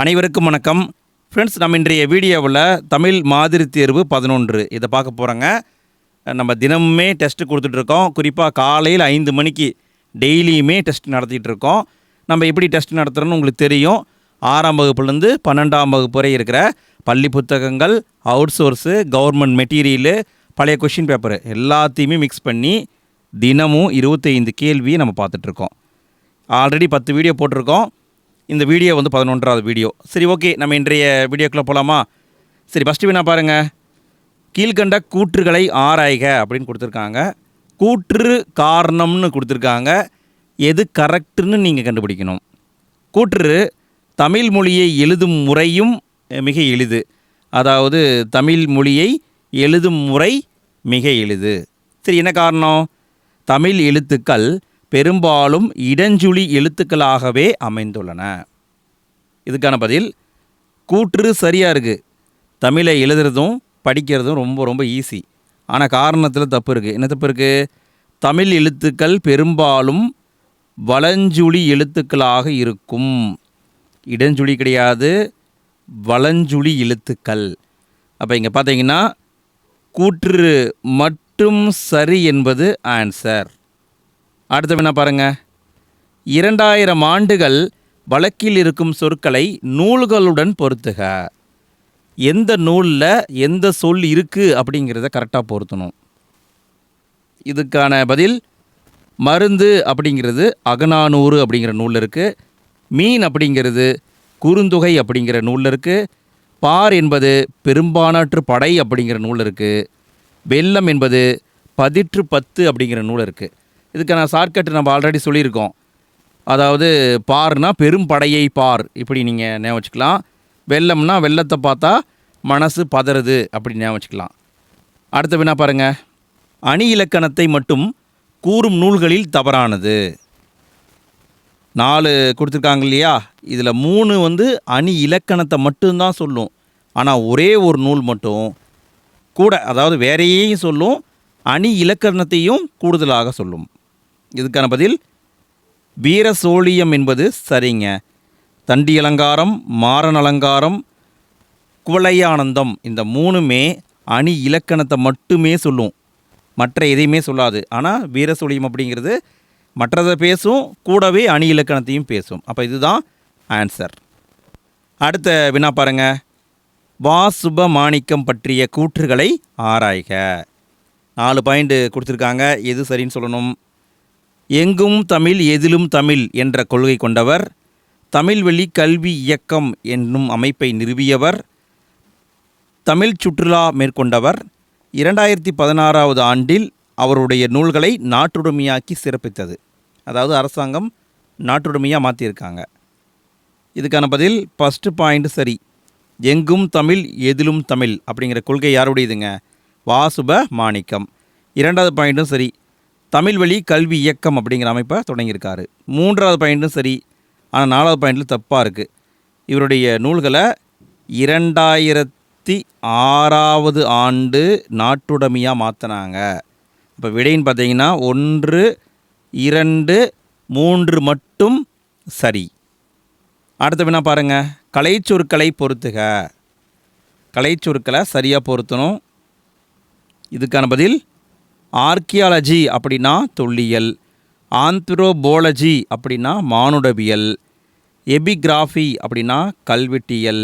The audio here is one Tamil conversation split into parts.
அனைவருக்கும் வணக்கம் ஃப்ரெண்ட்ஸ். நம்ம இன்றைய வீடியோவில் தமிழ் மாதிரி தேர்வு 11 இதை பார்க்க போகிறோங்க. நம்ம தினமுமே டெஸ்ட்டு கொடுத்துட்ருக்கோம். குறிப்பாக காலையில் 5 மணிக்கு டெய்லியுமே டெஸ்ட் நடத்திட்டு இருக்கோம். நம்ம எப்படி டெஸ்ட் நடத்துகிறோன்னு உங்களுக்கு தெரியும். 6ஆம் வகுப்புலேருந்து 12ஆம் வகுப்பு வரை இருக்கிற பள்ளி புத்தகங்கள், அவுட் சோர்ஸு, கவர்மெண்ட் மெட்டீரியலு, பழைய கொஷின் பேப்பரு எல்லாத்தையுமே மிக்ஸ் பண்ணி தினமும் 25 கேள்வியை நம்ம பார்த்துட்ருக்கோம். ஆல்ரெடி 10 வீடியோ போட்டிருக்கோம். இந்த வீடியோ வந்து 11வது வீடியோ. சரி, ஓகே, நம்ம இன்றைய வீடியோக்குள்ளே போகலாமா? சரி, ஃபஸ்ட்டு வேணா பாருங்கள். கீழ்கண்ட கூற்றுகளை ஆராய்க அப்படின்னு கொடுத்துருக்காங்க. கூற்று காரணம்னு கொடுத்துருக்காங்க. எது கரெக்டுன்னு நீங்கள் கண்டுபிடிக்கணும். கூற்று தமிழ் மொழியை எழுதும் முறையும் மிக எளிது. அதாவது தமிழ் மொழியை எழுதும் முறை மிக எளிது. சரி, என்ன காரணம்? தமிழ் எழுத்துக்கள் பெரும்பாலும் இடஞ்சுழி எழுத்துக்களாகவே அமைந்துள்ளன. இதுக்கான பதில் கூற்று சரியாக இருக்குது. தமிழை எழுதுறதும் படிக்கிறதும் ரொம்ப ரொம்ப ஈஸி. ஆனால் காரணத்தில் தப்பு இருக்குது. என்ன தப்பு இருக்குது? தமிழ் எழுத்துக்கள் பெரும்பாலும் வலஞ்சுழி எழுத்துக்களாக இருக்கும். இடஞ்சுழி கிடையாது, வலஞ்சுழி எழுத்துக்கள். அப்போ இங்கே பார்த்தீங்கன்னா கூற்று மட்டும் சரி என்பது ஆன்சர். அடுத்த வினா பாருங்கள். 2000 ஆண்டுகள் வழக்கில் இருக்கும் சொற்களை நூல்களுடன் பொருத்துக. எந்த நூலில் எந்த சொல் இருக்குது அப்படிங்கிறத கரெக்டாக பொருத்தணும். இதுக்கான பதில் மருந்து அப்படிங்கிறது அகநானூறு அப்படிங்கிற நூலில் இருக்குது. மீன் அப்படிங்கிறது குறுந்தொகை அப்படிங்கிற நூலில் இருக்குது. பார் என்பது பெரும்பானாற்று படை அப்படிங்கிற நூலில் இருக்குது. வெள்ளம் என்பது பதிற்று 10 அப்படிங்கிற நூல் இருக்குது. இதுக்கான ஷார்ட்கட் நம்ம ஆல்ரெடி சொல்லியிருக்கோம். அதாவது பார்னா பெரும் படையை பார், இப்படி நீங்கள் ஞாபகம் வச்சுக்கலாம். வெள்ளம்னா வெள்ளத்தை பார்த்தா மனசு பதறுது அப்படி ஞாபகம் வச்சுக்கலாம். அடுத்த வினா பாருங்கள். அணி இலக்கணத்தை மட்டும் கூறும் நூல்களில் தவறானது. 4 கொடுத்துருக்காங்க இல்லையா? இதில் 3 வந்து அணி இலக்கணத்தை மட்டும்தான் சொல்லும். ஆனால் ஒரே ஒரு நூல் மட்டும் கூட, அதாவது வேறையையும் சொல்லும், அணி இலக்கணத்தையும் கூடுதலாக சொல்லும். இதுக்கான பதில் வீர சோழியம் என்பது சரிங்க. தண்டி அலங்காரம், மாறன் அலங்காரம், குவளையானந்தம் இந்த 3மே அணி இலக்கணத்தை மட்டுமே சொல்லும், மற்ற எதையுமே சொல்லாது. ஆனால் வீர சோழியம் அப்படிங்கிறது மற்றதை பேசும், கூடவே அணி இலக்கணத்தையும் பேசும். அப்போ இதுதான் ஆன்சர். அடுத்த வினா பாருங்கள். வா சுபமாணிக்கம் பற்றிய கூற்றுகளை ஆராய்க. 4 பாயிண்ட் கொடுத்துருக்காங்க. எது சரின்னு சொல்லணும். எங்கும் தமிழ் எதிலும் தமிழ் என்ற கொள்கை கொண்டவர், தமிழ்வழி கல்வி இயக்கம் என்னும் அமைப்பை நிறுவியவர், தமிழ் சுற்றுலா மேற்கொண்டவர், 2016வது ஆண்டில் அவருடைய நூல்களை நாட்டுடைமையாக்கி சிறப்பித்தது. அதாவது அரசாங்கம் நாட்டுடைமையாக மாற்றியிருக்காங்க. இதுக்கான பதில் ஃபஸ்ட்டு பாயிண்ட் சரி. எங்கும் தமிழ் எதிலும் தமிழ் அப்படிங்கிற கொள்கை யாருடையதுங்க? வாசுப மாணிக்கம். 2வது பாயிண்ட்டும் சரி. தமிழ் வழி கல்வி இயக்கம் அப்படிங்கிற அமைப்பை தொடங்கியிருக்காரு. 3வது பாயிண்ட்டும் சரி. ஆனால் 4வது பாயிண்டில் தப்பாக இருக்குது. இவருடைய நூல்களை 2006வது ஆண்டு நாட்டுடைமையாக மாற்றினாங்க. இப்போ விடைன்னு பார்த்தீங்கன்னா 1, 2, 3 மட்டும் சரி. அடுத்த வினா பாருங்கள். கலைச்சொற்களை பொறுத்துக. கலைச்சொற்களை சரியாக பொருத்தணும். இதுக்கான பதில் ஆர்கியாலஜி அப்படின்னா தொல்லியல், ஆந்த்ரோபோலஜி அப்படின்னா மானுடவியல், எபிகிராஃபி அப்படின்னா கல்வெட்டியல்,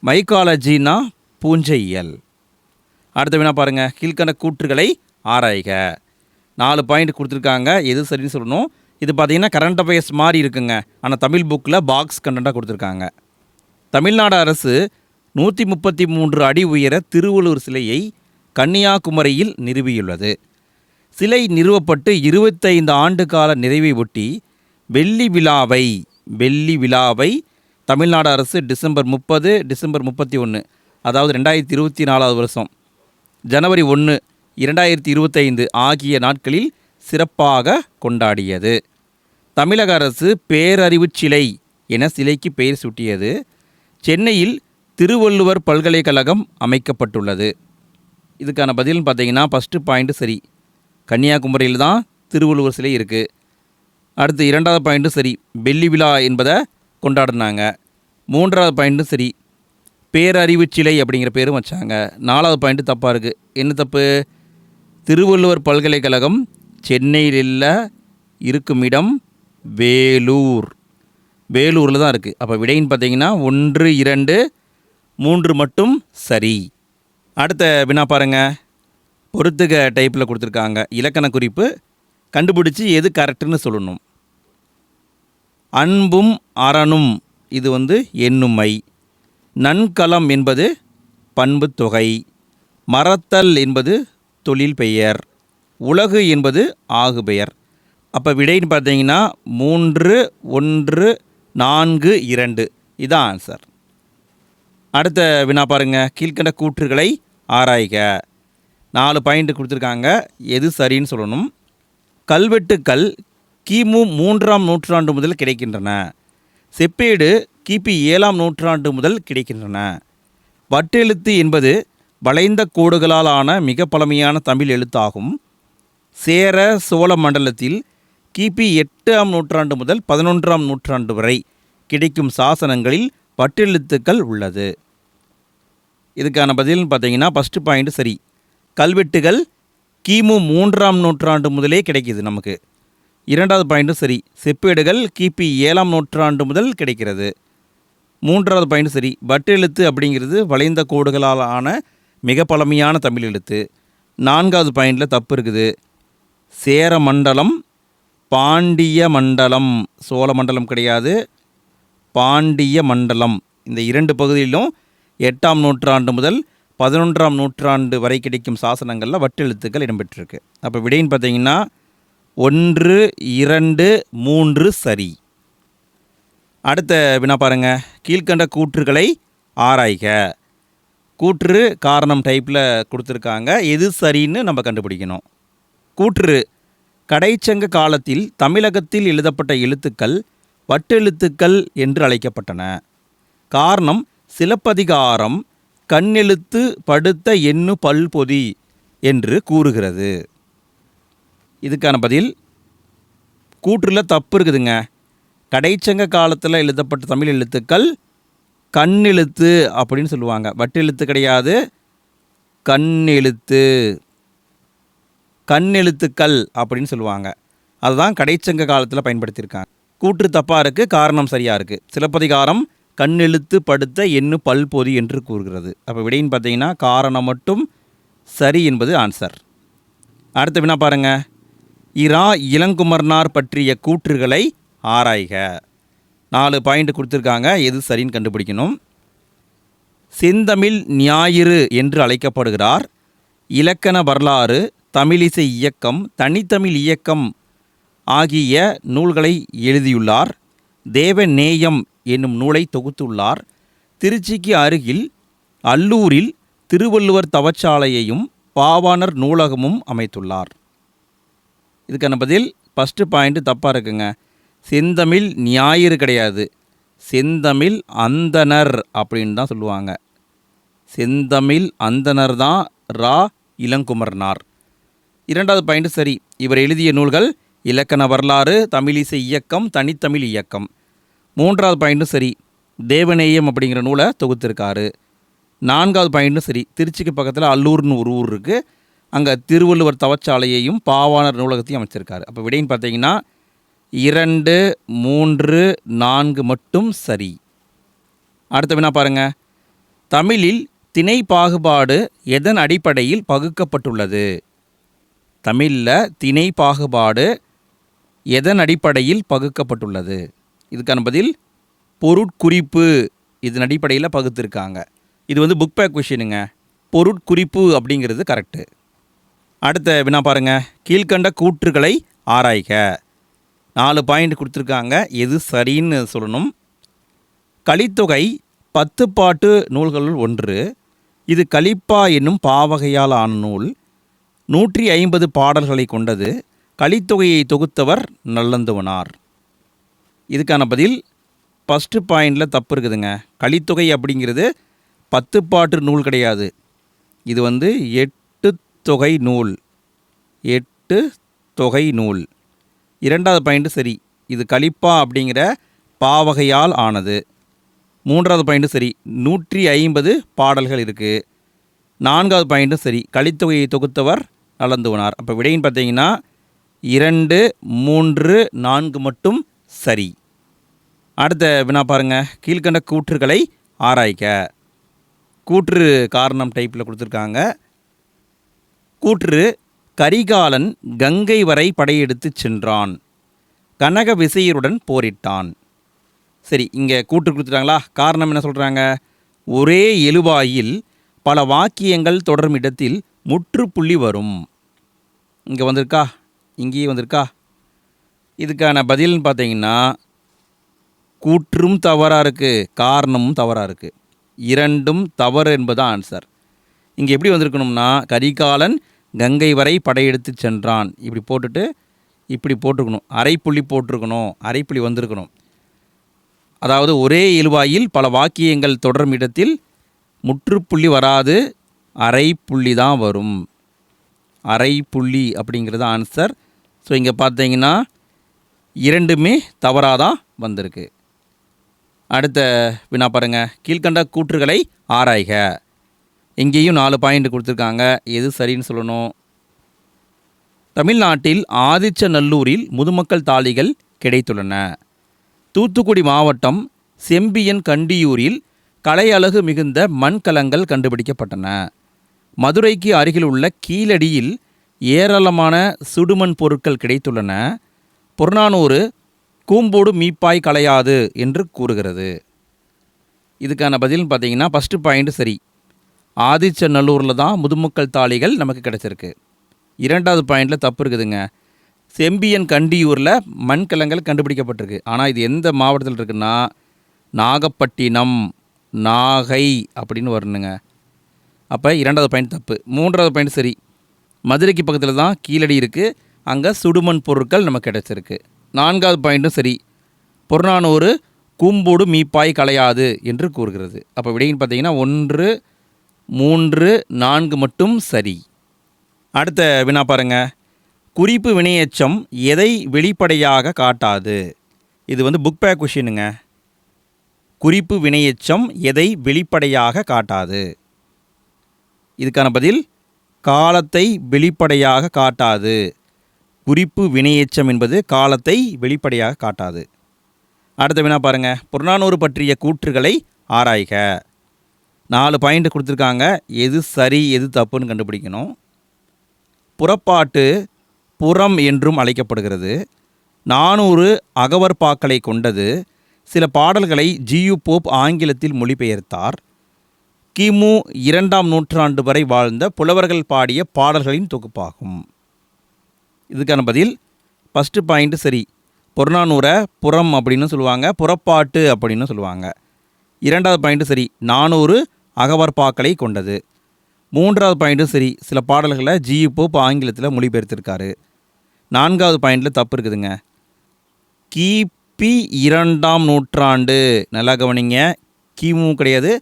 மைக்காலஜினா பூஞ்சையியல். அடுத்த வினா பாருங்கள். கீழ்கண்ட கூற்றுகளை ஆராய்க. 4 பாயிண்ட் கொடுத்துருக்காங்க. எது சரின்னு சொல்லணும். இது பார்த்திங்கன்னா கரண்ட் அஃபேர்ஸ் மாதிரி இருக்குங்க. ஆனால் தமிழ் புக்கில் பாக்ஸ் கண்டென்ட்டாக கொடுத்துருக்காங்க. தமிழ்நாடு அரசு 133 அடி உயர திருவள்ளுவர் சிலையை கன்னியாகுமரியில் நிறுவியுள்ளது. சிலை நிறுவப்பட்டு 25 ஆண்டு கால நிறைவை ஒட்டி வெள்ளி விழாவை தமிழ்நாடு அரசு டிசம்பர் 30, டிசம்பர் 31, அதாவது 2024வது வருஷம் ஜனவரி 1, 2025 ஆகிய நாட்களில் சிறப்பாக கொண்டாடியது. தமிழக அரசு பேரறிவு சிலை என சிலைக்கு பெயர் சூட்டியது. சென்னையில் திருவள்ளுவர் பல்கலைக்கழகம் அமைக்கப்பட்டுள்ளது. இதுக்கான பதில்னு பார்த்தீங்கன்னா ஃபஸ்ட்டு பாயிண்ட்டு சரி. கன்னியாகுமரியில் தான் திருவள்ளுவர் சிலை இருக்குது. அடுத்து 2வது பாயிண்ட்டும் சரி. வெள்ளி விழா என்பதை கொண்டாடினாங்க. மூன்றாவது பாயிண்ட்டும் சரி. பேரறிவுச் சிலை அப்படிங்கிற பேரும் வச்சாங்க. 4வது பாயிண்ட்டு தப்பாக இருக்குது. என்ன தப்பு? திருவள்ளுவர் பல்கலைக்கழகம் சென்னையில் இல்ல, இருக்கும் இடம் வேலூர். வேலூரில் தான் இருக்குது. அப்போ விடைன்னு பார்த்தீங்கன்னா 1, 2, 3 மட்டும் சரி. அடுத்த வினா பாருங்கள். பொறுத்துக டைப்பில் கொடுத்துருக்காங்க. இலக்கண குறிப்பு கண்டுபிடிச்சி எது கரெக்டுன்னு சொல்லணும். அன்பும் அறனும் இது எண்ணுமை. நன்கலம் என்பது பண்பு தொகை. மறத்தல் என்பது தொழில் பெயர். உலகு என்பது ஆகு பெயர். அப்போ விடைன்னு பார்த்தீங்கன்னா 3, 1, 4, 2 இதான் ஆன்சர். அடுத்த வினா பாருங்கள். கீழ்கண்ட கூற்றுகளை ஆராய்க. 4 பாயிண்ட் கொடுத்துருக்காங்க. எது சரின்னு சொல்லணும். கல்வெட்டுக்கள் கிமு 3ஆம் நூற்றாண்டு முதல் கிடைக்கின்றன. செப்பேடு கிபி 7ஆம் நூற்றாண்டு முதல் கிடைக்கின்றன. வட்டெழுத்து என்பது வளைந்த கோடுகளால் ஆன மிக பழமையான தமிழ் எழுத்தாகும். சேர சோழ மண்டலத்தில் கிபி 8ஆம் நூற்றாண்டு முதல் 11ஆம் நூற்றாண்டு வரை கிடைக்கும் சாசனங்களில் வட்டெழுத்துக்கள் உள்ளது. இதுக்கான பதில்னு பார்த்தீங்கன்னா ஃபஸ்ட்டு பாயிண்ட் சரி. கல்வெட்டுகள் கிமு 3ஆம் நூற்றாண்டு முதலே கிடைக்கிது நமக்கு. 2வது பாயிண்ட்டும் சரி. செப்பேடுகள் கிபி 7ஆம் நூற்றாண்டு முதல் கிடைக்கிறது. 3வது பாயிண்ட் சரி. வட்டெழுத்து அப்படிங்கிறது வளைந்த கோடுகளால் ஆன மிக பழமையான தமிழ் எழுத்து. 4வது பாயிண்டில் தப்பு இருக்குது. சேர மண்டலம், பாண்டிய மண்டலம், சோழ மண்டலம் கிடையாது, பாண்டிய மண்டலம். இந்த 2 பகுதியிலும் 8ஆம் நூற்றாண்டு முதல் 11ஆம் நூற்றாண்டு வரை கிடைக்கும் சாசனங்களில் வட்டெழுத்துக்கள் இடம்பெற்றிருக்கு. அப்போ விடைன்னு பார்த்தீங்கன்னா 1, 2, 3 சரி. அடுத்த வினா பாருங்கள். கீழ்கண்ட கூற்றுகளை ஆராய்க. கூற்று காரணம் டைப்பில் கொடுத்துருக்காங்க. எது சரின்னு நம்ம கண்டுபிடிக்கணும். கூற்று: கடைச்சங்க காலத்தில் தமிழகத்தில் எழுதப்பட்ட எழுத்துக்கள் வட்டெழுத்துக்கள் என்று அழைக்கப்பட்டன. காரணம்: சிலப்பதிகாரம் கண்ணெழுத்து படுத்த எண்ணு பல்பொதி என்று கூறுகிறது. இதுக்கான பதில் கூற்றில் தப்பு இருக்குதுங்க. கடைச்சங்க காலத்தில் எழுதப்பட்ட தமிழ் எழுத்துக்கள் கண்ணெழுத்து அப்படின்னு சொல்லுவாங்க. வட்டெழுத்து கிடையாது, கண்ணெழுத்து, கண்ணெழுத்துக்கள் அப்படின்னு சொல்லுவாங்க. அதுதான் கடைச்சங்க காலத்தில் பயன்படுத்தியிருக்காங்க. கூற்று தப்பாக இருக்குது, காரணம் சரியாக இருக்குது. சிலப்பதிகாரம் கண்ணெழுத்து படுத்த எண்ணு பல்பொதி என்று கூறுகிறது. அப்போ விடைன்னு பார்த்தீங்கன்னா காரணம் மட்டும் சரி என்பது ஆன்சர். அடுத்த வினா பாருங்கள். இரா இளங்குமரனார் பற்றிய கூற்றுகளை ஆராய்க. 4 பாயிண்ட் கொடுத்துருக்காங்க. எது சரின்னு கண்டுபிடிக்கணும். செந்தமிழ் ஞாயிறு என்று அழைக்கப்படுகிறார். இலக்கண வரலாறு, தமிழிசை இயக்கம், தனித்தமிழ் இயக்கம் ஆகிய நூல்களை எழுதியுள்ளார். தேவநேயம் என்னும் நூலை தொகுத்துள்ளார். திருச்சிக்கு அருகில் அல்லூரில் திருவள்ளுவர் தவச்சாலையையும் பாவாணர் நூலகமும் அமைத்துள்ளார். இதுக்கான பதில் ஃபஸ்ட்டு பாயிண்ட்டு தப்பாக இருக்குங்க. செந்தமிழ் ஞாயிறு கிடையாது, செந்தமிழ் அந்தனர் அப்படின்னு தான் சொல்லுவாங்க. செந்தமிழ் அந்தனர் தான் ரா இளங்குமரனார். 2வது பாயிண்ட் சரி. இவர் எழுதிய நூல்கள் இலக்கண வரலாறு, தமிழிசை இயக்கம், தனித்தமிழ் இயக்கம். 3வது பாயிண்ட்டும் சரி. தேவநேயம் அப்படிங்கிற நூலை தொகுத்திருக்காரு. 4வது பாயிண்ட்டும் சரி. திருச்சிக்கு பக்கத்தில் அல்லூர்னு ஒரு ஊர் இருக்குது. அங்கே திருவள்ளுவர் தவச்சாலையையும் பாவாணர் நூலகத்தையும் அமைச்சிருக்காரு. அப்போ விடைன்னு பார்த்தீங்கன்னா 2, 3, 4 மட்டும் சரி. அடுத்த வினா பாருங்கள். தமிழில் திணை பாகுபாடு எதன் அடிப்படையில் பகுக்கப்பட்டுள்ளது? தமிழில் திணை பாகுபாடு எதன் அடிப்படையில் பகுக்கப்பட்டுள்ளது? இதுக்கான பதில் பொருட்குறிப்பு. இதன் அடிப்படையில் பகுத்திருக்காங்க. இது புக் பேக் கொஷினுங்க. பொருட்குறிப்பு அப்படிங்கிறது கரெக்டு. அடுத்த வினா பாருங்கள். கீழ்கண்ட கூற்றுகளை ஆராய்க. 4 பாயிண்ட் கொடுத்துருக்காங்க. எது சரின்னு சொல்லணும். கலித்தொகை 10 பாட்டு நூல்களுள் ஒன்று. இது கலிப்பா என்னும் பாவகையால் ஆன நூல். 150 பாடல்களை கொண்டது. கலித்தொகையை தொகுத்தவர் நல்லந்துவனார். இதுக்கான பதில் ஃபஸ்ட்டு பாயிண்டில் தப்பு இருக்குதுங்க. கலித்தொகை அப்படிங்கிறது 10 பாட்டு நூல் கிடையாது. இது 8 தொகை நூல். 8 தொகை நூல். 2வது பாயிண்ட் சரி. இது கலிப்பா அப்படிங்கிற பாவகையால் ஆனது. மூன்றாவது பாயிண்ட்டும் சரி. 150 பாடல்கள் இருக்குது. நான்காவது பாயிண்ட்டும் சரி. கலித்தொகையை தொகுத்தவர் நலந்துவனார். அப்போ விடைன்னு பார்த்தீங்கன்னா 2, 3, 4 மட்டும் சரி. அடுத்த வினா பாருங்கள். கீழ்கண்ட கூற்றுகளை ஆராய்க. கூற்று காரணம் டைப்பில் கொடுத்துருக்காங்க. கூற்று: கரிகாலன் கங்கை வரை படையெடுத்து சென்றான், கனக விசையருடன் போரிட்டான். சரி, இங்கே கூற்று கொடுத்துட்டாங்களா? காரணம் என்ன சொல்கிறாங்க? ஒரே எழுவாயில் பல வாக்கியங்கள் தொடரும் இடத்தில் முற்றுப்புள்ளி வரும். இங்கே வந்திருக்கா? இங்கேயே வந்திருக்கா? இதுக்கான பதில்னு பார்த்தீங்கன்னா கூற்றும் தவறாக இருக்குது, காரணமும் தவறாக இருக்குது. இரண்டும் தவறு என்பது ஆன்சர். இங்கே எப்படி வந்திருக்கணும்னா, கரிகாலன் கங்கை வரை படையெடுத்து சென்றான் இப்படி போட்டுட்டு இப்படி போட்டிருக்கணும். அரைப்புள்ளி போட்டிருக்கணும், அரைப்புள்ளி வந்திருக்கணும். அதாவது ஒரே இழுவாயில் பல வாக்கியங்கள் தொடரும் இடத்தில் முற்றுப்புள்ளி வராது, அரைப்புள்ளி தான் வரும். அரைப்புள்ளி அப்படிங்கிறது ஆன்சர். ஸோ இங்கே பார்த்தீங்கன்னா இரண்டுமே தவறாக தான் வந்திருக்கு. அடுத்த வினா பாருங்கள். கீழ்கண்ட கூற்றுகளை ஆராய்க. இங்கேயும் 4 பாயிண்ட் கொடுத்துருக்காங்க. எது சரின்னு சொல்லணும். தமிழ்நாட்டில் ஆதிச்சநல்லூரில் முதுமக்கள் தாழிகள் கிடைத்துள்ளன. தூத்துக்குடி மாவட்டம் செம்பியன் கண்டியூரில் கலை அழகு மிகுந்த மண்கலங்கள் கண்டுபிடிக்கப்பட்டன. மதுரைக்கு அருகில் உள்ள கீழடியில் ஏராளமான சுடுமண் பொருட்கள் கிடைத்துள்ளன. புறநானூறு கூம்போடு மீப்பாய் கலையாது என்று கூறுகிறது. இதுக்கான பதில்னு பார்த்தீங்கன்னா ஃபஸ்ட்டு பாயிண்ட் சரி. ஆதிச்சநல்லூரில் தான் முதுமக்கள் தாழிகள் நமக்கு கிடச்சிருக்கு. இரண்டாவது பாயிண்டில் தப்பு இருக்குதுங்க. செம்பியன் கண்டியூரில் மண்கலங்கள் கண்டுபிடிக்கப்பட்டிருக்கு. ஆனால் இது எந்த மாவட்டத்தில் இருக்குன்னா நாகப்பட்டினம், நாகை அப்படின்னு வரணுங்க. அப்போ இரண்டாவது பாயிண்ட் தப்பு. மூன்றாவது பாயிண்ட் சரி. மதுரைக்கு பக்கத்தில் தான் கீழடி இருக்குது, அங்கே சுடுமண் பொருட்கள் நமக்கு கிடச்சிருக்கு. நான்காவது பாயிண்ட்டும் சரி. புறநானூறு கூம்போடு மீப்பாய் கலையாது என்று கூறுகிறது. அப்போ விடைன்னு பார்த்தீங்கன்னா 1, 3, 4 மட்டும் சரி. அடுத்த வினா பாருங்க. குறிப்பு வினையெச்சம் எதை வெளிப்படையாக காட்டாது? இது புக் பேக் கொஷினுங்க. குறிப்பு வினையெச்சம் எதை வெளிப்படையாக காட்டாது? இதுக்கான பதில் காலத்தை வெளிப்படையாக காட்டாது. குறிப்பு வினையெச்சம் என்பது காலத்தை வெளிப்படையாக காட்டாது. அடுத்த வினா பாருங்க. புறநானூறு பற்றிய கூற்றுகளை ஆராய்க. 4 பாயிண்ட் கொடுத்துருக்காங்க. எது சரி எது தப்புன்னு கண்டுபிடிக்கணும். புறப்பாட்டு புறம் என்றும் அழைக்கப்படுகிறது. 400 அகவற்பாக்களை கொண்டது. சில பாடல்களை ஜியு போப் ஆங்கிலத்தில் மொழிபெயர்த்தார். கிமு 2ஆம் நூற்றாண்டு வரை வாழ்ந்த புலவர்கள் பாடிய பாடல்களின் தொகுப்பாகும். இதுக்கான பதில் ஃபஸ்ட்டு பாயிண்ட் சரி. புறநானூரை புறம் அப்படின்னு சொல்லுவாங்க, புறப்பாட்டு அப்படின்னு சொல்லுவாங்க. இரண்டாவது பாயிண்ட்டு சரி. 400 அகவற்பாக்களை கொண்டது. மூன்றாவது பாயிண்ட்டும் சரி. சில பாடல்களை ஜியு போப் ஆங்கிலத்தில் மொழிபெயர்த்திருக்காரு. நான்காவது பாயிண்டில் தப்பு இருக்குதுங்க. கிபி 2ஆம் நூற்றாண்டு, நல்லா கவனிங்க, கிமு கிடையாது,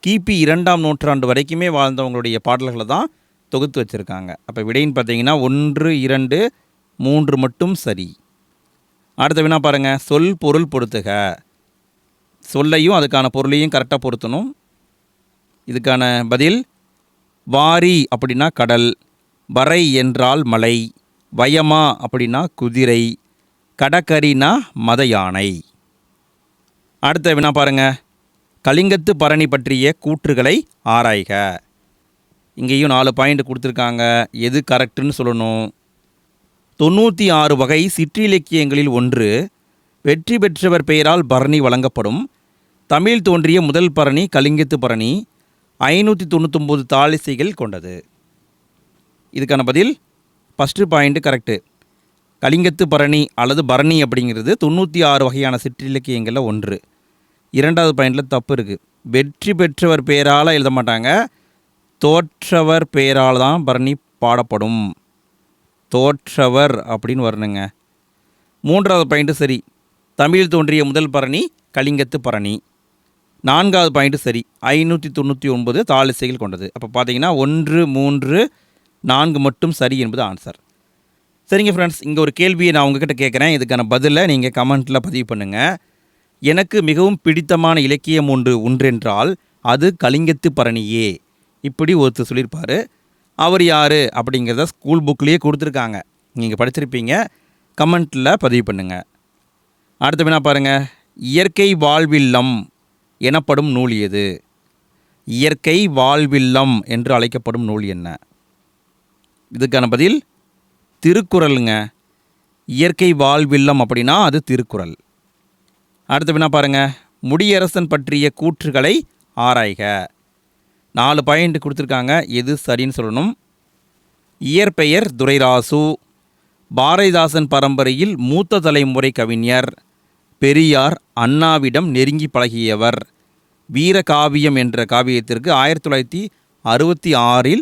கிபி 2ஆம் நூற்றாண்டு வரைக்குமே வாழ்ந்தவங்களுடைய பாடல்களை தான் தொகுத்து வச்சுருக்காங்க. அப்போ விடைன்னு பார்த்தீங்கன்னா 1, 2, 3 மட்டும் சரி. அடுத்த வினா பாருங்கள். சொல் பொருள் பொருத்துக. சொல்லையும் அதுக்கான பொருளையும் கரெக்டாக பொருத்தணும். இதுக்கான பதில் வாரி அப்படின்னா கடல், வரை என்றால் மலை, வயமா அப்படின்னா குதிரை, கடற்கரினா மத யானை. அடுத்த வினா பாருங்க. கலிங்கத்து பரணி பற்றிய கூற்றுகளை ஆராய்க. இங்கேயும் 4 பாயிண்ட் கொடுத்துருக்காங்க. எது கரெக்டுன்னு சொல்லணும். 96 வகை சிற்றிலக்கியங்களில் ஒன்று. வெற்றி பெற்றவர் பெயரால் பரணி வழங்கப்படும். தமிழ் தோன்றிய முதல் பரணி கலிங்கத்து பரணி. 599 தாளிசைகள் கொண்டது. இதுக்கான பதில் ஃபஸ்ட்டு பாயிண்ட்டு கரெக்டு. கலிங்கத்து பரணி அல்லது பரணி அப்படிங்கிறது 96 வகையான சிற்றிலக்கியங்களில் ஒன்று. இரண்டாவது பாயிண்டில் தப்பு இருக்குது. வெற்றி பெற்றவர் பெயரால் எழுத மாட்டாங்க, தோற்றவர் பெயரால் தான் பரணி பாடப்படும். தோற்றவர் அப்படின்னு வரணுங்க. மூன்றாவது பாயிண்ட்டு சரி. தமிழ் தோன்றிய முதல் பரணி கலிங்கத்து பரணி. நான்காவது பாயிண்ட்டு சரி. 599 தாளிசைகள் கொண்டது. அப்போ பார்த்தீங்கன்னா 1, 3, 4 மட்டும் சரி என்பது ஆன்சர். சரிங்க ஃப்ரெண்ட்ஸ், இங்கே ஒரு கேள்வியை நான் உங்ககிட்ட கேட்குறேன். இதுக்கான பதிலை நீங்கள் கமெண்ட்டில் பதிவு பண்ணுங்கள். எனக்கு மிகவும் பிடித்தமான இலக்கியம் ஒன்றென்றால் அது கலிங்கத்து பரணியே. இப்படி ஒருத்தர் சொல்லியிருப்பார். அவர் யார் அப்படிங்கிறத ஸ்கூல் புக்லேயே கொடுத்துருக்காங்க. நீங்கள் படிச்சிருப்பீங்க. கமெண்ட்டில் பதிவு பண்ணுங்கள். அடுத்த வினா பாருங்கள். இயற்கை வாழ்வில்லம் எனப்படும் நூல் எது? இயற்கை வாழ்வில்லம் என்று அழைக்கப்படும் நூல் என்ன? இதுக்கான பதில் திருக்குறளுங்க. இயற்கை வாழ்வில்லம் அப்படின்னா அது திருக்குறள். அடுத்த வினா பாருங்கள். முடியரசன் பற்றிய கூற்றுகளை ஆராய்க. 4 பாயிண்ட் கொடுத்துருக்காங்க. எது சரின்னு சொல்லணும். இயற்பெயர் துரைராசு. பாரதிதாசன் பரம்பரையில் மூத்த தலைமுறை கவிஞர். பெரியார் அண்ணாவிடம் நெருங்கி பழகியவர். வீரகாவியம் என்ற காவியத்திற்கு 1966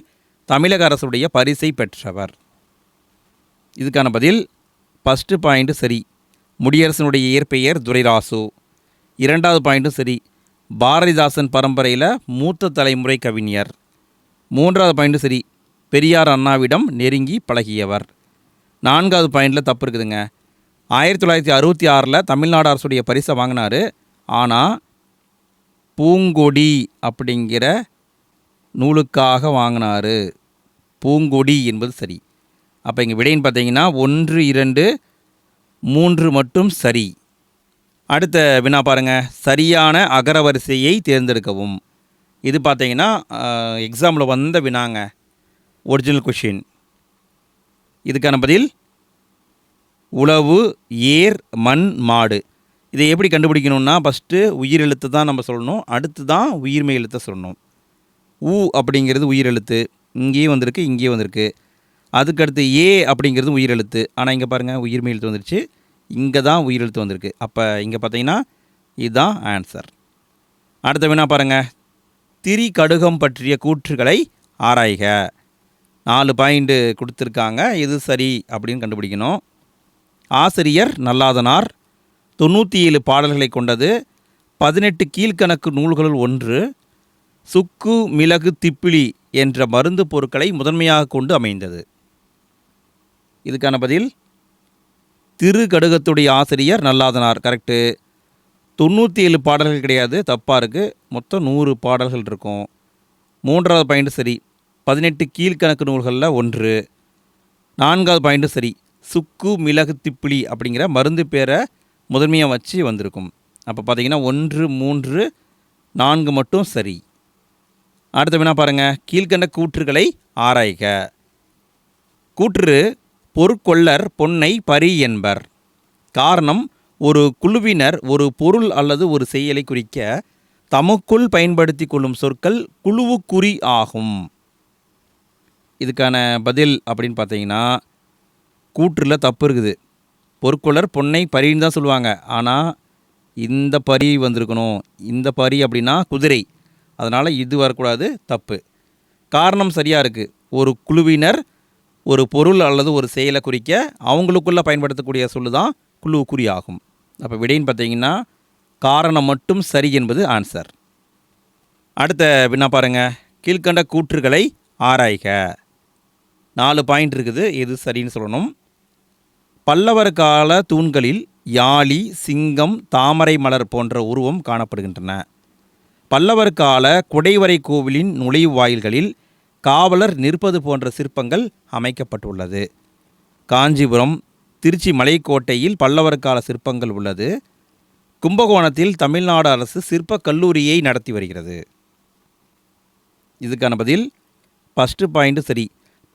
தமிழக அரசுடைய பரிசை பெற்றவர். இதுக்கான பதில் ஃபஸ்ட்டு பாயிண்ட்டு சரி. முடியரசனுடைய இயற்பெயர் துரைராசு. 2வது பாயிண்ட்டும் சரி. பாரதிதாசன் பரம்பரையில் மூத்த தலைமுறை கவிஞர். 3வது பாயிண்ட்டு சரி. பெரியார் அண்ணாவிடம் நெருங்கி பழகியவர். 4வது பாயிண்டில் தப்பு இருக்குதுங்க. 1966 தமிழ்நாடு அரசுடைய பரிசை வாங்கினார். ஆனால் பூங்கொடி அப்படிங்கிற நூலுக்காக வாங்கினார். பூங்கொடி என்பது சரி. அப்போ இங்கே விடைன்னு பார்த்தீங்கன்னா 1, 2, 3 மட்டும் சரி. அடுத்த வினா பாருங்கள். சரியான அகரவரிசையை தேர்ந்தெடுக்கவும். இது பார்த்தீங்கன்னா எக்ஸாமில் வந்த வினாங்க. Original question. இதுக்கான பதில் உழவு, ஏர், மண், மாடு. இதை எப்படி கண்டுபிடிக்கணும்னா ஃபஸ்ட்டு உயிரெழுத்து தான் நம்ம சொல்லணும். அடுத்து தான் உயிர்மை எழுத்தை சொல்லணும். அப்படிங்கிறது உயிரெழுத்து. இங்கேயும் வந்திருக்கு, இங்கேயும் வந்திருக்கு. அதுக்கடுத்து ஏ அப்படிங்கிறது உயிரெழுத்து. ஆனால் இங்கே பாருங்கள் உயிர்மை எழுத்து வந்துருச்சு. இங்கே தான் உயிரெழுத்து வந்திருக்கு. அப்போ இங்கே பார்த்தீங்கன்னா இதுதான் ஆன்சர். அடுத்த வினா பாருங்கள். திரிகடுகம் பற்றிய கூற்றுகளை ஆராய்க. 4 பாயிண்ட்டு கொடுத்துருக்காங்க. எது சரி அப்படின்னு கண்டுபிடிக்கணும். ஆசிரியர் நல்லாதனார். 97 பாடல்களை கொண்டது. 18 கீழ்கணக்கு நூல்களுள் ஒன்று. சுக்கு, மிளகு, திப்பிலி என்ற மருந்து பொருட்களை முதன்மையாக கொண்டு அமைந்தது. இதுக்கான பதில் திருக்கடுகத்துடைய ஆசிரியர் நல்லாதனார். கரெக்டு. 97 பாடல்கள் கிடையாது, தப்பாக இருக்குது. மொத்தம் 100 பாடல்கள் இருக்கும். 3வது பாயிண்ட் சரி. 18 கீழ்கணக்கு நூல்களில் ஒன்று. 4வது பாயிண்ட்டு சரி. சுக்கு, மிளகு, திப்பிலி அப்படிங்கிற மருந்து பேரை முதன்மையாக வச்சு வந்திருக்கும். அப்போ பார்த்தீங்கன்னா 1, 3, 4 மட்டும் சரி. அடுத்த வினா பாருங்கள். கீழ்கண்ட கூற்றுகளை ஆராய்க. கூற்று பொருட்கொள்ளர் பொன்னை பரி என்பர். காரணம் ஒரு குழுவினர் ஒரு பொருள் அல்லது ஒரு செயலை குறிக்க தமக்குள் பயன்படுத்தி கொள்ளும் சொற்கள் குழுவுக்குறி ஆகும். இதுக்கான பதில் அப்படின்னு பார்த்தீங்கன்னா கூற்றில் தப்பு இருக்குது. பொற்கொள்ளர் பொன்னை பரின்னு தான் சொல்லுவாங்க. ஆனால் இந்த பரி வந்திருக்கணும். இந்த பரி அப்படின்னா குதிரை. அதனால் இது வரக்கூடாது, தப்பு. காரணம் சரியாக இருக்குது. ஒரு குழுவினர் ஒரு பொருள் அல்லது ஒரு செயலை குறிக்க அவங்களுக்குள்ளே பயன்படுத்தக்கூடிய சொல்லு தான் குழுவுக்குறி ஆகும். அப்போ விடைன்னு பார்த்தீங்கன்னா காரணம் மட்டும் சரி என்பது ஆன்சர். அடுத்த வினா பாருங்கள். கீழ்கண்ட கூற்றுகளை ஆராய்க. 4 பாயிண்ட் இருக்குது. எது சரின்னு சொல்லணும். பல்லவர் கால தூண்களில் யாழி, சிங்கம், தாமரை மலர் போன்ற உருவம் காணப்படுகின்றன. பல்லவர் கால குடைவரை கோவிலின் நுழைவாயில்களில் காவலர் நிற்பது போன்ற சிற்பங்கள் அமைக்கப்பட்டுள்ளது. காஞ்சிபுரம், திருச்சி மலைக்கோட்டையில் பல்லவர் கால சிற்பங்கள் உள்ளது. கும்பகோணத்தில் தமிழ்நாடு அரசு சிற்ப கல்லூரியை நடத்தி வருகிறது. இதுக்கான பதில் ஃபஸ்ட்டு பாயிண்ட்டு சரி.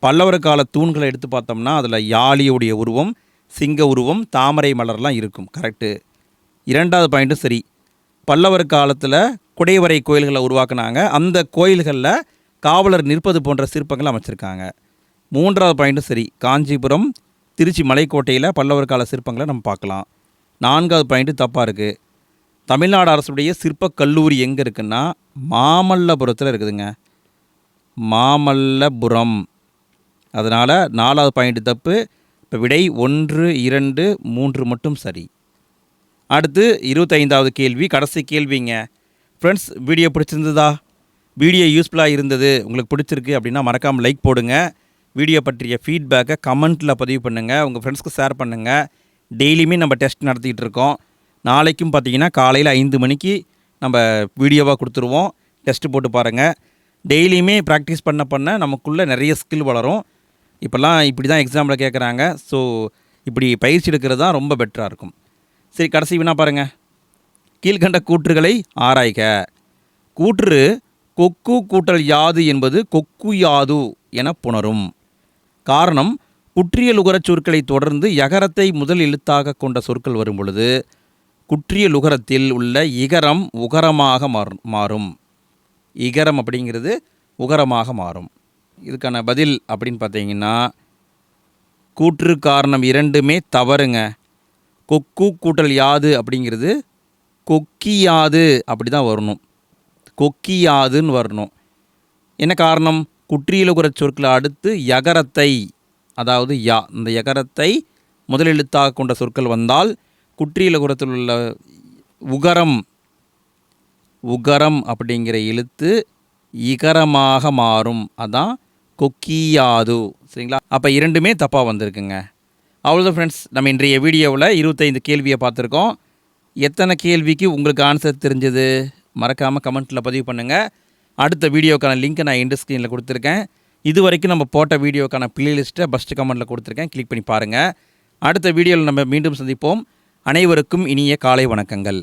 பல்லவர் கால தூண்களை எடுத்து பார்த்தோம்னா அதில் யாழியுடைய உருவம், சிங்க உருவம், தாமரை மலர்லாம் இருக்கும். கரெக்டு. 2வது பாயிண்ட்டும் சரி. பல்லவர் காலத்தில் குடைவரை கோயில்களை உருவாக்குனாங்க. அந்த கோயில்களில் காவலர் நிற்பது போன்ற சிற்பங்கள் அமைச்சிருக்காங்க. 3வது பாயிண்ட்டும் சரி. காஞ்சிபுரம், திருச்சி மலைக்கோட்டையில் பல்லவர் கால சிற்பங்களை நம்ம பார்க்கலாம். 4வது பாயிண்ட்டு தப்பாக இருக்குது. தமிழ்நாடு அரசுடைய சிற்பக் கல்லூரி எங்கே இருக்குன்னா மாமல்லபுரத்தில் இருக்குதுங்க. மாமல்லபுரம். அதனால் 4வது பாயிண்ட்டு தப்பு. இப்போ விடை 1, 2, 3 மட்டும் சரி. அடுத்து 25வது கேள்வி, கடைசி கேள்விங்க. Friends, video பிடிச்சிருந்ததா? வீடியோ யூஸ்ஃபுல்லாக இருந்தது, உங்களுக்கு பிடிச்சிருக்கு அப்படின்னா மறக்காமல் லைக் போடுங்க. வீடியோ பற்றிய ஃபீட்பேக்கை கமெண்ட்டில் பதிவு பண்ணுங்கள். உங்கள் ஃப்ரெண்ட்ஸ்க்கு ஷேர் பண்ணுங்கள். டெய்லியுமே நம்ம டெஸ்ட் நடத்திக்கிட்டு இருக்கோம். நாளைக்கும் பார்த்தீங்கன்னா காலையில் 5 மணிக்கு நம்ம வீடியோவாக கொடுத்துருவோம். டெஸ்ட்டு போட்டு பாருங்கள். டெய்லியுமே ப்ராக்டிஸ் பண்ண நமக்குள்ளே நிறைய ஸ்கில் வளரும். இப்போல்லாம் இப்படி தான் எக்ஸாமில் கேட்குறாங்க. ஸோ இப்படி பயிற்சி எடுக்கிறது தான் ரொம்ப பெட்டராக இருக்கும். சரி, கடைசி வினா பாருங்கள். கீழ்கண்ட கூற்றுகளை ஆராய்க. கூற்று கொக்கு கூட்டல் யாது என்பது கொக்கு யாது என புணரும். காரணம், குற்றியலுகரச் சொற்களை தொடர்ந்து யகரத்தை முதல் எழுத்தாக கொண்ட சொற்கள் வரும் பொழுது குற்றியலுகரத்தில் உள்ள இகரம் உகரமாக மாறும். இகரம் அப்படிங்கிறது உகரமாக மாறும். இதுக்கான பதில் அப்படின்னு பார்த்தீங்கன்னா கூற்று காரணம் இரண்டுமே தவறுங்க. கொக்கு கூட்டல் யாது அப்படிங்கிறது கொக்கியாது அப்படி தான் வரணும். கொக்கியாதுன்னு வரணும். என்ன காரணம்? குற்றியலுகரச் சொற்களை அடுத்து யகரத்தை, அதாவது யா, இந்த யகரத்தை முதல் எழுத்தாக கொண்ட சொற்கள் வந்தால் குற்றியலுகரத்தில் உள்ள உகரம் அப்படிங்கிற எழுத்து இகரமாக மாறும். அதான் கொக்கியாது. சரிங்களா? அப்போ இரண்டுமே தப்பாக வந்திருக்குங்க. அவ்வளோதான் ஃப்ரெண்ட்ஸ், நம்ம இன்றைய வீடியோவில் 25 கேள்வியை பார்த்துருக்கோம். எத்தனை கேள்விக்கு உங்களுக்கு ஆன்சர் தெரிஞ்சது மறக்காமல் கமெண்ட்டில் பதிவு பண்ணுங்கள். அடுத்த வீடியோக்கான லிங்க்கை நான் எண்டு ஸ்க்ரீனில் கொடுத்துருக்கேன். இது வரைக்கும் நம்ம போட்ட வீடியோக்கான பிளேலிஸ்ட்டை ஃபஸ்ட்டு கமெண்ட்டில் கொடுத்துருக்கேன். கிளிக் பண்ணி பாருங்கள். அடுத்த வீடியோவில் நம்ம மீண்டும் சந்திப்போம். அனைவருக்கும் இனிய காலை வணக்கங்கள்.